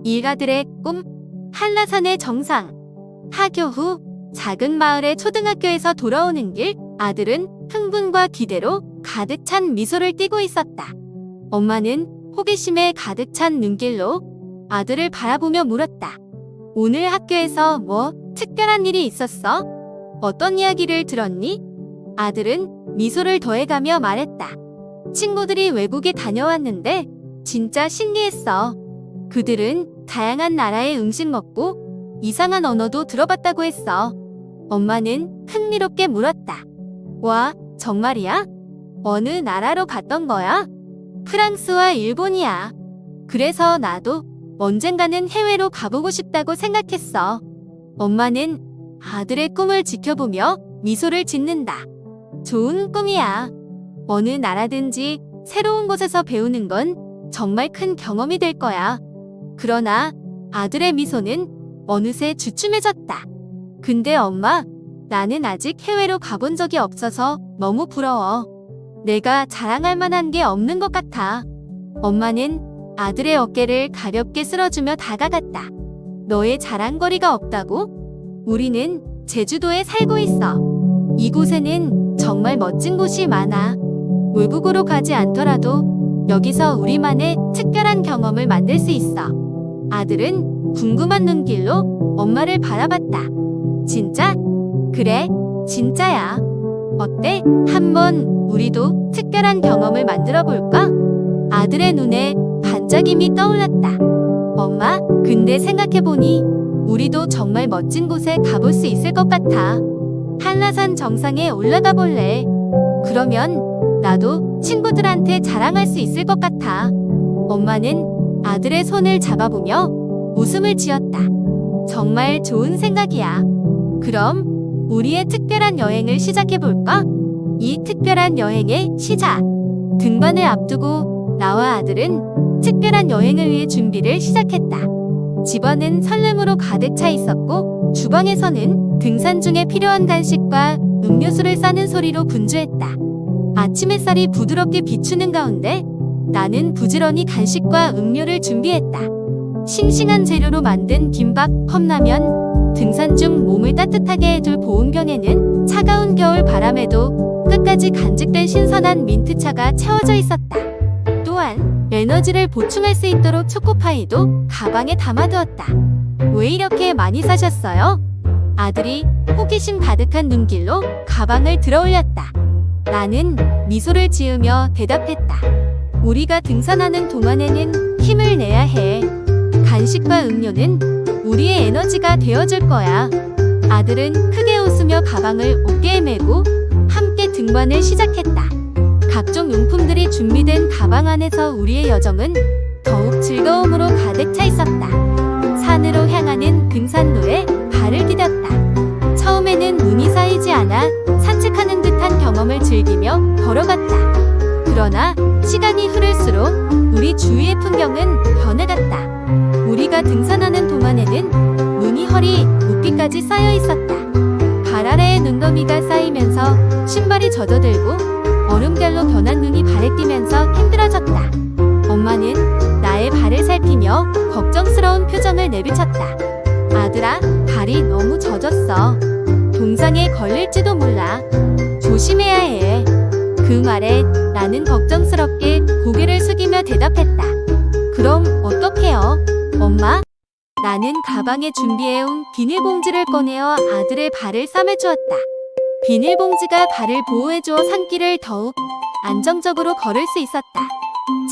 일가들의 꿈, 한라산의 정상. 하교 후 작은 마을의 초등학교에서 돌아오는 길, 아들은 흥분과 기대로 가득 찬 미소를 띠고 있었다. 엄마는 호기심에 가득 찬 눈길로 아들을 바라보며 물었다. 오늘 학교에서 뭐 특별한 일이 있었어? 어떤 이야기를 들었니? 아들은 미소를 더해가며 말했다. 친구들이 외국에 다녀왔는데 진짜 신기했어. 그들은 다양한 나라의 음식 먹고 이상한 언어도 들어봤다고 했어. 엄마는 흥미롭게 물었다. 와, 정말이야? 어느 나라로 갔던 거야? 프랑스와 일본이야. 그래서 나도 언젠가는 해외로 가보고 싶다고 생각했어. 엄마는 아들의 꿈을 지켜보며 미소를 짓는다. 좋은 꿈이야. 어느 나라든지 새로운 곳에서 배우는 건 정말 큰 경험이 될 거야. 그러나 아들의 미소는 어느새 주춤해졌다. 근데 엄마, 나는 아직 해외로 가본 적이 없어서 너무 부러워. 내가 자랑할 만한 게 없는 것 같아. 엄마는 아들의 어깨를 가볍게 쓸어주며 다가갔다. 너의 자랑거리가 없다고? 우리는 제주도에 살고 있어. 이곳에는 정말 멋진 곳이 많아. 외국으로 가지 않더라도 여기서 우리만의 특별한 경험을 만들 수 있어. 아들은 궁금한 눈길로 엄마를 바라봤다. 진짜? 그래, 진짜야. 어때? 한번 우리도 특별한 경험을 만들어 볼까? 아들의 눈에 반짝임이 떠올랐다. 엄마, 근데 생각해보니 우리도 정말 멋진 곳에 가볼 수 있을 것 같아. 한라산 정상에 올라가 볼래? 그러면 나도 친구들한테 자랑할 수 있을 것 같아. 엄마는 아들의 손을 잡아보며 웃음을 지었다. 정말 좋은 생각이야. 그럼 우리의 특별한 여행을 시작해볼까? 이 특별한 여행의 시작. 등반을 앞두고 나와 아들은 특별한 여행을 위해 준비를 시작했다. 집안은 설렘으로 가득 차 있었고 주방에서는 등산 중에 필요한 간식과 음료수를 싸는 소리로 분주했다. 아침 햇살이 부드럽게 비추는 가운데 나는 부지런히 간식과 음료를 준비했다. 싱싱한 재료로 만든 김밥, 컵라면, 등산 중 몸을 따뜻하게 해줄 보온병에는 차가운 겨울 바람에도 끝까지 간직된 신선한 민트차가 채워져 있었다. 또한 에너지를 보충할 수 있도록 초코파이도 가방에 담아두었다. 왜 이렇게 많이 사셨어요? 아들이 호기심 가득한 눈길로 가방을 들어올렸다. 나는 미소를 지으며 대답했다. 우리가 등산하는 동안에는 힘을 내야 해. 간식과 음료는 우리의 에너지가 되어줄 거야. 아들은 크게 웃으며 가방을 어깨에 메고 함께 등반을 시작했다. 각종 용품들이 준비된 가방 안에서 우리의 여정은 더욱 즐거움으로 가득 차 있었다. 산으로 향하는 등산로에 발을 디뎠다. 처음에는 눈이 쌓이지 않아 산책하는 듯한 경험을 즐기며 걸어갔다. 그러나 시간이 흐를수록 우리 주위의 풍경은 변해갔다. 우리가 등산하는 동안에는 눈이 허리, 목뒤까지 쌓여 있었다. 발 아래에 눈더미가 쌓이면서 신발이 젖어들고 얼음결로 변한 눈이 발에 띄면서 힘들어졌다. 엄마는 나의 발을 살피며 걱정스러운 표정을 내비쳤다. 아들아, 발이 너무 젖었어. 동상에 걸릴지도 몰라. 조심해야 해. 그 말에 나는 걱정스럽게 고개를 숙이며 대답했다. 그럼 어떡해요, 엄마? 나는 가방에 준비해온 비닐봉지를 꺼내어 아들의 발을 싸매주었다. 비닐봉지가 발을 보호해주어 산길을 더욱 안정적으로 걸을 수 있었다.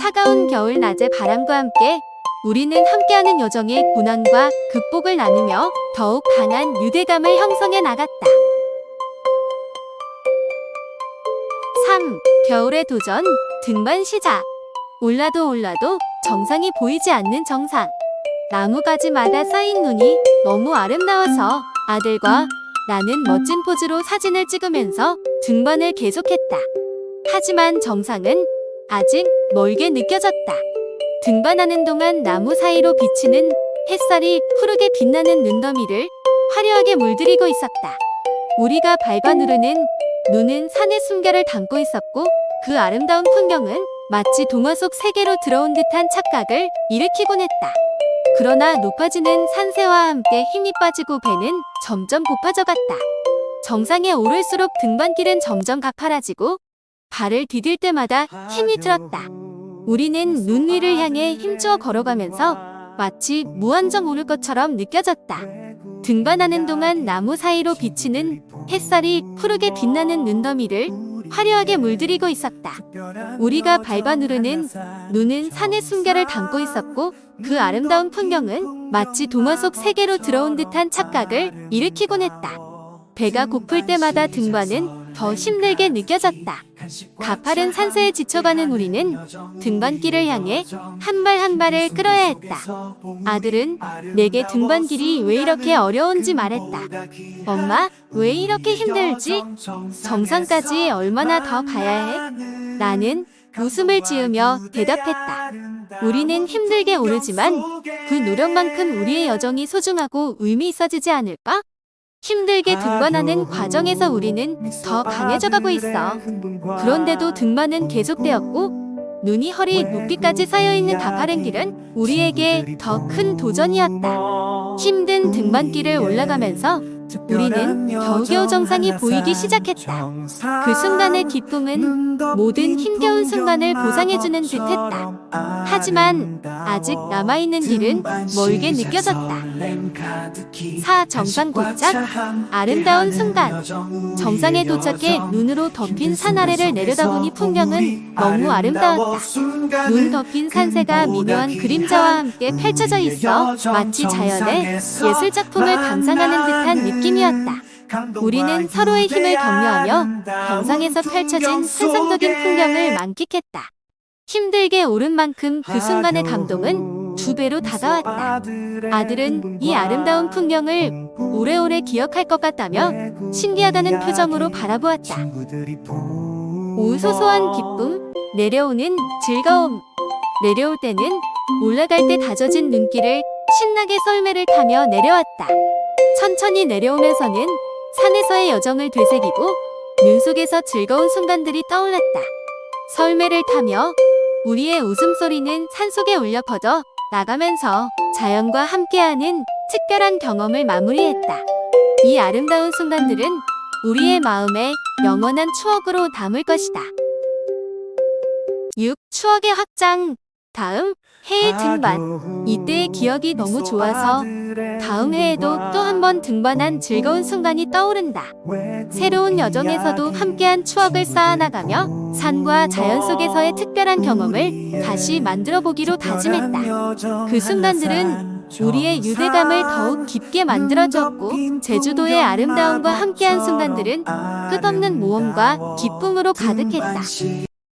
차가운 겨울 낮의 바람과 함께 우리는 함께하는 여정의 고난과 극복을 나누며 더욱 강한 유대감을 형성해 나갔다. 3. 겨울의 도전, 등반 시작. 올라도 정상이 보이지 않는 정상. 나무가지마다 쌓인 눈이 너무 아름다워서 아들과 나는 멋진 포즈로 사진을 찍으면서 등반을 계속했다. 하지만 정상은 아직 멀게 느껴졌다. 등반하는 동안 나무 사이로 비치는 햇살이 푸르게 빛나는 눈더미를 화려하게 물들이고 있었다. 우리가 밟아 누르는 눈은 산의 숨결을 담고 있었고 그 아름다운 풍경은 마치 동화 속 세계로 들어온 듯한 착각을 일으키곤 했다. 그러나 높아지는 산세와 함께 힘이 빠지고 배는 점점 고파져 갔다. 정상에 오를수록 등반길은 점점 가파라지고 발을 디딜 때마다 힘이 들었다. 우리는 눈 위를 향해 힘주어 걸어가면서 마치 무한정 오를 것처럼 느껴졌다. 등반하는 동안 나무 사이로 비치는 햇살이 푸르게 빛나는 눈더미를 화려하게 물들이고 있었다. 우리가 밟아 누르는 눈은 산의 숨결을 담고 있었고 그 아름다운 풍경은 마치 동화 속 세계로 들어온 듯한 착각을 일으키곤 했다. 배가 고플 때마다 등반은 더 힘들게 느껴졌다. 가파른 산세에 지쳐가는 우리는 등반길을 향해 한 발 한 발을 끌어야 했다. 아들은 내게 등반길이 왜 이렇게 어려운지 말했다. 엄마, 왜 이렇게 힘들지? 정상까지 얼마나 더 가야 해? 나는 웃음을 지으며 대답했다. 우리는 힘들게 오르지만 그 노력만큼 우리의 여정이 소중하고 의미 있어지지 않을까? 힘들게 등반하는 과정에서 우리는 더 강해져가고 있어. 그런데도 등반은 계속되었고 눈이 허리 높이까지 쌓여있는 가파른 길은 우리에게 더 큰 도전이었다. 힘든 등반길을 올라가면서 우리는 겨우겨우 정상이 보이기 시작했다. 그 순간의 기쁨은 모든 힘겨운 순간을 보상해주는 듯했다. 하지만 아직 남아있는 길은 멀게 느껴졌다. 정상 도착. 아름다운 순간. 정상에 도착해 눈으로 덮인 산 아래를 내려다보니 풍경은 너무 아름다웠다. 눈 덮인 산세가 미묘한 그림자와 함께 펼쳐져 있어 마치 자연의 예술작품을 감상하는 듯한 느낌이었다. 우리는 서로의 힘을 격려하며 정상에서 펼쳐진 환상적인 풍경을 만끽했다. 힘들게 오른 만큼 그 순간의 감동은 2배로 다가왔다. 아들은 이 아름다운 풍경을 오래오래 기억할 것 같다며 신기하다는 표정으로 바라보았다. 소소한 기쁨, 내려오는 즐거움. 내려올 때는 올라갈 때 다져진 눈길을 신나게 썰매를 타며 내려왔다. 천천히 내려오면서는 산에서의 여정을 되새기고 눈 속에서 즐거운 순간들이 떠올랐다. 썰매를 타며 우리의 웃음소리는 산속에 울려 퍼져 나가면서 자연과 함께하는 특별한 경험을 마무리했다. 이 아름다운 순간들은 우리의 마음에 영원한 추억으로 남을 것이다. 6. 추억의 확장. 다음 해의 등반. 이때의 기억이 너무 좋아서 다음 해에도 또 한 번 등반한 즐거운 순간이 떠오른다. 새로운 여정에서도 함께한 추억을 쌓아나가며 산과 자연 속에서의 특별한 경험을 다시 만들어 보기로 다짐했다. 그 순간들은 우리의 유대감을 더욱 깊게 만들어주었고 제주도의 아름다움과 함께한 순간들은 끝없는 모험과 기쁨으로 가득했다.